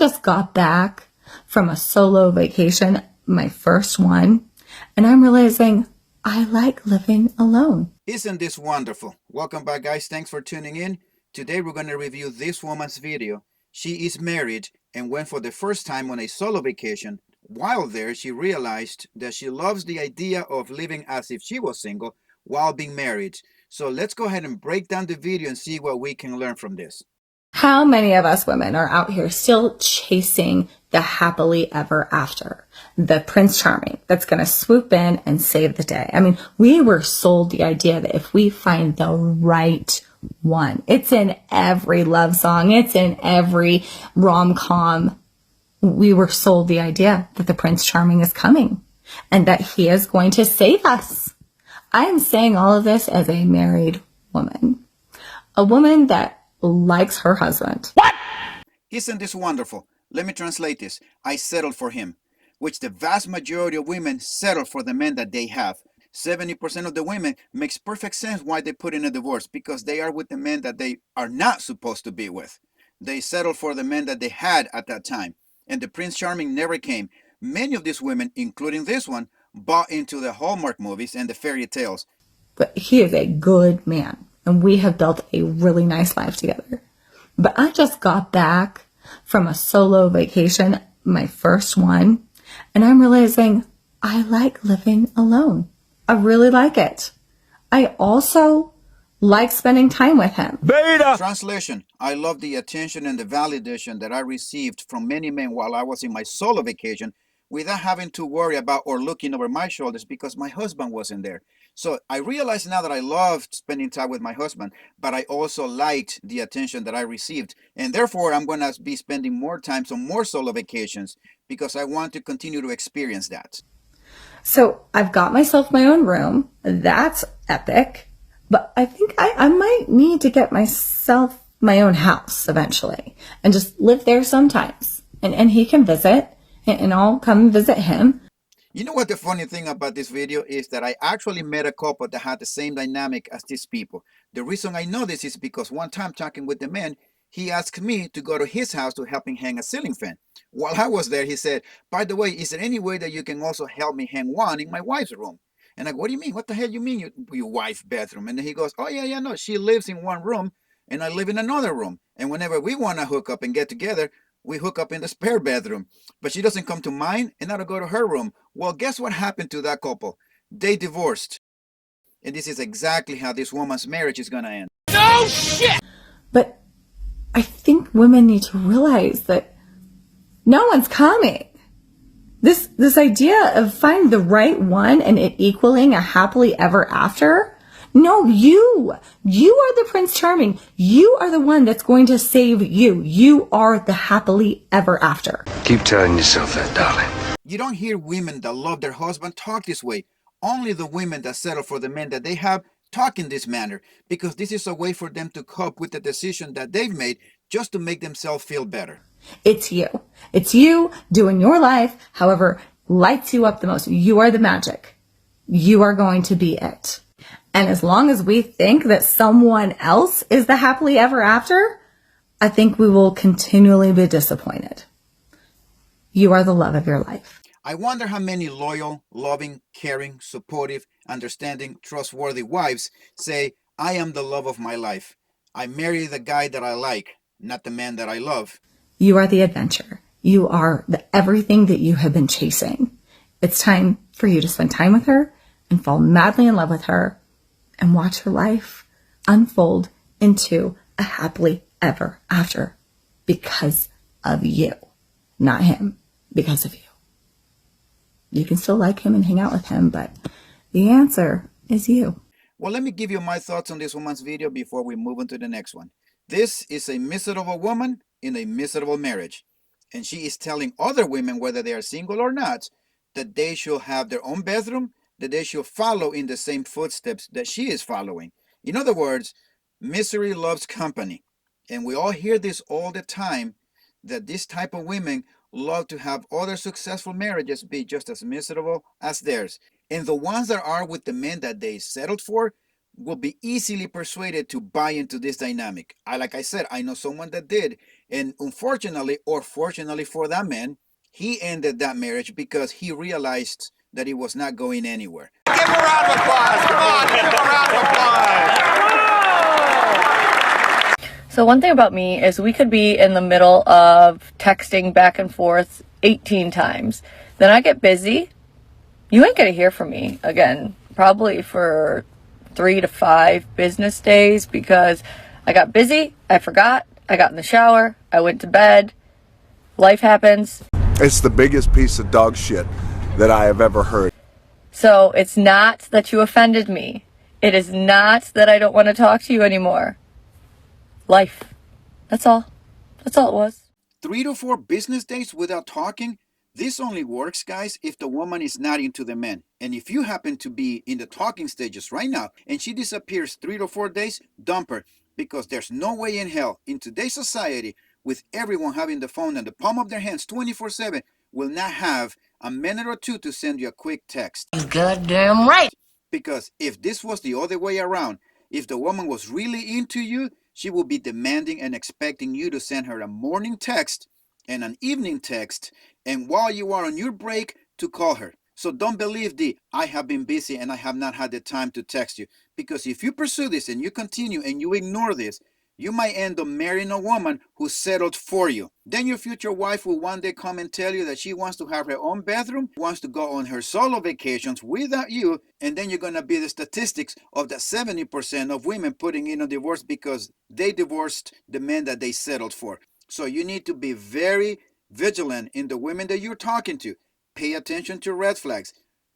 just got back from a solo vacation, my first one, and I'm realizing I like living alone. Isn't this wonderful? Welcome back, guys. Thanks for tuning in. Today we're going to review this woman's video. She is married and went for the first time on a solo vacation. While there, she realized that she loves the idea of living as if she was single while being married. So let's go ahead and break down the video and see what we can learn from this. How many of us women are out here still chasing the happily ever after? The Prince Charming that's going to swoop in and save the day. I mean, we were sold the idea that if we find the right one, it's in every love song, it's in every rom-com. We were sold the idea that the Prince Charming is coming and that he is going to save us. I am saying all of this as a married woman, a woman that likes her husband. What? Isn't this wonderful? Let me translate this. I settled for him, which the vast majority of women settle for the men that they have. 70% of the women makes perfect sense why they put in a divorce, because they are with the men that they are not supposed to be with. They settled for the men that they had at that time, and the Prince Charming never came. Many of these women, including this one, bought into the Hallmark movies and the fairy tales. But he is a good man, and we have built a really nice life together. But I just got back from a solo vacation, my first one, and I'm realizing I like living alone. I really like it. I also like spending time with him. Beta! Translation: I love the attention and the validation that I received from many men while I was in my solo vacation without having to worry about or looking over my shoulders because my husband wasn't there. So I realize now that I loved spending time with my husband, but I also liked the attention that I received. And therefore, I'm going to be spending more time on more solo vacations because I want to continue to experience that. So I've got myself my own room. That's epic. But I think I might need to get myself my own house eventually and just live there sometimes. And he can visit and I'll come visit him. You know what the funny thing about this video is that I actually met a couple that had the same dynamic as these people. The reason I know this is because one time talking with the man, he asked me to go to his house to help him hang a ceiling fan. While I was there, he said, by the way, is there any way that you can also help me hang one in my wife's room? And I go, what do you mean? What the hell you mean your wife's bathroom? And then he goes, oh yeah, no, she lives in one room and I live in another room. And whenever we want to hook up and get together, we hook up in the spare bedroom, but she doesn't come to mine and I don't go to her room. Well, guess what happened to that couple? They divorced. And this is exactly how this woman's marriage is going to end. No shit! But I think women need to realize that no one's coming. This idea of finding the right one and it equaling a happily ever after. No, you are the Prince Charming. You are the one that's going to save you. You are the happily ever after. Keep telling yourself that, darling. You don't hear women that love their husband talk this way. Only the women that settle for the men that they have talk in this manner, because this is a way for them to cope with the decision that they've made just to make themselves feel better. It's you. It's you doing your life however lights you up the most. You are the magic. You are going to be it. And as long as we think that someone else is the happily ever after, I think we will continually be disappointed. You are the love of your life. I wonder how many loyal, loving, caring, supportive, understanding, trustworthy wives say, I am the love of my life. I marry the guy that I like, not the man that I love. You are the adventure. You are the everything that you have been chasing. It's time for you to spend time with her and fall madly in love with her and watch her life unfold into a happily ever after because of you, not him, because of you. You can still like him and hang out with him, but the answer is you. Well, let me give you my thoughts on this woman's video before we move on to the next one. This is a miserable woman in a miserable marriage, and she is telling other women, whether they are single or not, that they should have their own bathroom, that they should follow in the same footsteps that she is following. In other words, misery loves company. And we all hear this all the time, that this type of women love to have other successful marriages be just as miserable as theirs. And the ones that are with the men that they settled for will be easily persuaded to buy into this dynamic. Like I said, I know someone that did, and unfortunately, or fortunately for that man, he ended that marriage because he realized that it was not going anywhere. Give him a round of applause. Come on, give him a round of applause. So one thing about me is we could be in the middle of texting back and forth 18 times. Then I get busy. You ain't going to hear from me again, probably for 3 to 5 business days, because I got busy, I forgot, I got in the shower, I went to bed, life happens. It's the biggest piece of dog shit that I have ever heard. So it's not that you offended me. It is not that I don't want to talk to you anymore. Life. That's all. That's all it was. 3 to 4 business days without talking? This only works, guys, if the woman is not into the man. And if you happen to be in the talking stages right now and she disappears 3 to 4 days, dump her. Because there's no way in hell in today's society, with everyone having the phone in the palm of their hands 24/7, will not have a minute or two to send you a quick text. Goddamn right. Because if this was the other way around, if the woman was really into you, she will be demanding and expecting you to send her a morning text and an evening text, and while you are on your break, to call her. So don't believe the "I have been busy and I have not had the time to text you," because if you pursue this and you continue and you ignore this, you might end up marrying a woman who settled for you. Then your future wife will one day come and tell you that she wants to have her own bathroom, wants to go on her solo vacations without you, and then you're going to be the statistics of the 70% of women putting in a divorce because they divorced the man that they settled for. So you need to be very vigilant in the women that you're talking to. Pay attention to red flags.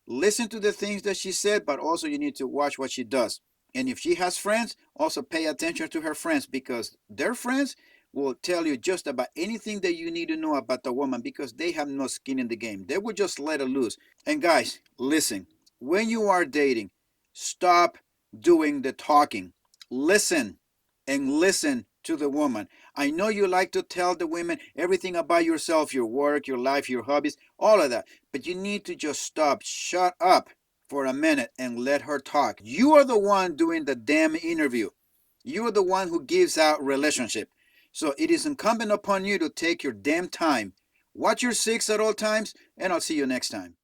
Listen to the things that she said, but also you need to watch what she does. And if she has friends, also pay attention to her friends, because their friends will tell you just about anything that you need to know about the woman, because they have no skin in the game. They will just let her loose. And guys, listen, when you are dating, stop doing the talking. Listen and listen to the woman. I know you like to tell the women everything about yourself, your work, your life, your hobbies, all of that. But you need to just stop, shut up for a minute and let her talk. You are the one doing the damn interview. You are the one who gives out relationship. So it is incumbent upon you to take your damn time. Watch your six at all times, and I'll see you next time.